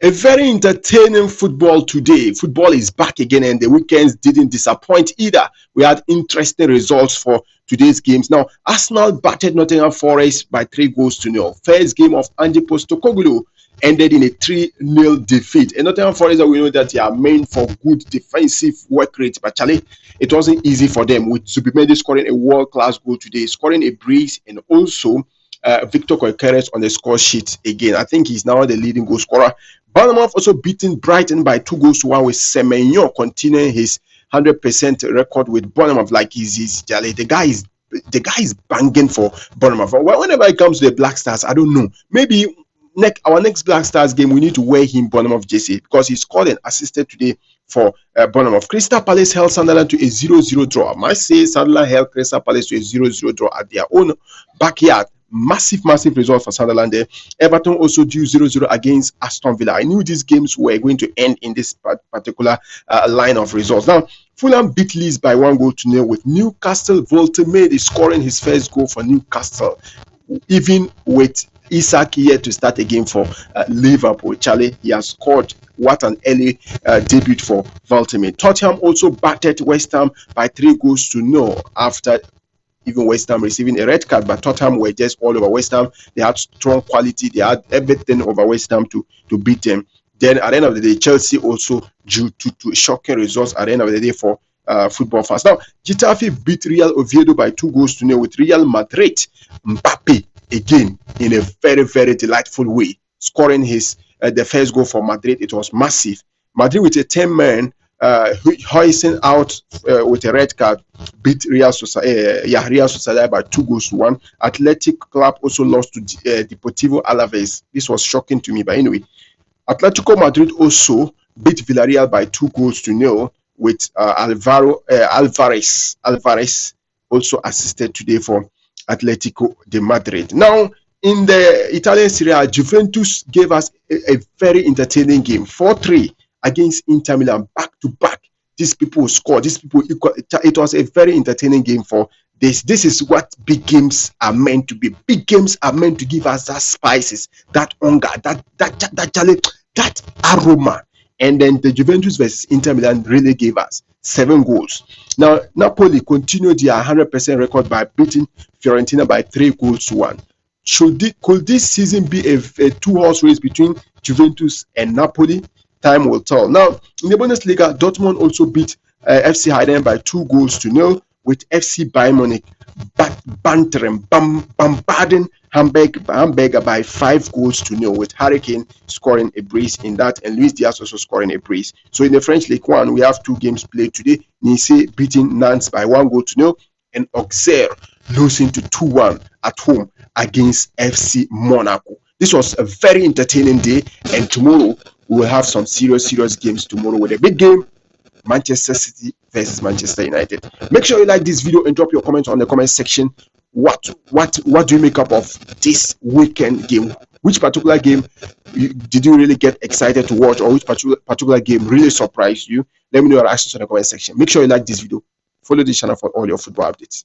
A very entertaining football today. Football is back again, and the weekends didn't disappoint either. We had interesting results for today's games. Now, Arsenal battered Nottingham Forest by 3 goals to 0. First game of Ange Postecoglou ended in a 3-0 defeat. And Nottingham Forest, we know that they are meant for good defensive work rate, but Charlie, it wasn't easy for them, with Zubimendi scoring a world-class goal today, scoring a brace, and also Victor Koikeres on the score sheet again. I think he's now the leading goal scorer. Bournemouth also beating Brighton by 2 goals to 1, with Semenyo continuing his 100% record with Bournemouth. Like he's Jale. The guy is banging for Bournemouth. Whenever it comes to the Black Stars, I don't know. Maybe our next Black Stars game, we need to wear him Bournemouth jersey, because he scored and assisted today for Bournemouth. Crystal Palace held Sunderland to a 0-0 draw. I must say Sunderland held Crystal Palace to a 0-0 draw at their own backyard. Massive result for Sunderland there. Everton also drew 0-0 against Aston Villa. I knew these games were going to end in this particular line of results. Now, Fulham beat Leeds by 1 goal to 0, with Newcastle Voltemade scoring his first goal for Newcastle, even with Isak yet to start again for Liverpool. Charlie, he has scored. What an early debut for Voltemade. Tottenham also battered West Ham by 3 goals to 0 after even West Ham receiving a red card, but Tottenham were just all over West Ham. They had strong quality. They had everything over West Ham to beat them. Then at the end of the day, Chelsea also drew two shocking results at the end of the day for football fans. Now, Getafe beat Real Oviedo by 2 goals to 0, with Real Madrid MBAPPE again in a very delightful way, scoring his the first goal for Madrid. It was massive. Madrid with a 10-man hoisting out with a red card, beat Real Sociedad by 2 goals to 1. Athletic Club also lost to Deportivo Alaves. This was shocking to me, but anyway, Atletico Madrid also beat Villarreal by 2 goals to 0, with Alvarez also assisted today for Atletico de Madrid. Now, in the Italian Serie A, Juventus gave us a very entertaining game, 4-3 against Inter Milan, back to back. These people scored. These people equal. It was a very entertaining game for this. This is what big games are meant to be. Big games are meant to give us that spices, that hunger, that aroma. And then the Juventus versus Inter Milan really gave us 7 goals. Now, Napoli continued their 100% record by beating Fiorentina by 3 goals to 1. Could this season be a 2-horse race between Juventus and Napoli? Time will tell. Now, in the Bundesliga, Dortmund also beat FC Heidenheim by 2 goals to 0, with FC Bayern Munich bombarding Hamburger by 5 goals to 0, with Harry Kane scoring a brace in that, and Luis Diaz also scoring a brace. So in the French League 1, we have 2 games played today. Nice beating Nantes by 1 goal to 0, and Auxerre losing to 2-1 at home against FC Monaco. This was a very entertaining day, and tomorrow we will have some serious games tomorrow with a big game, Manchester City versus Manchester United. Make sure you like this video and drop your comments on the comment section. What do you make up of this weekend game? Which particular game did you really get excited to watch, or which particular game really surprised you? Let me know your reactions on the comment section. Make sure you like this video. Follow this channel for all your football updates.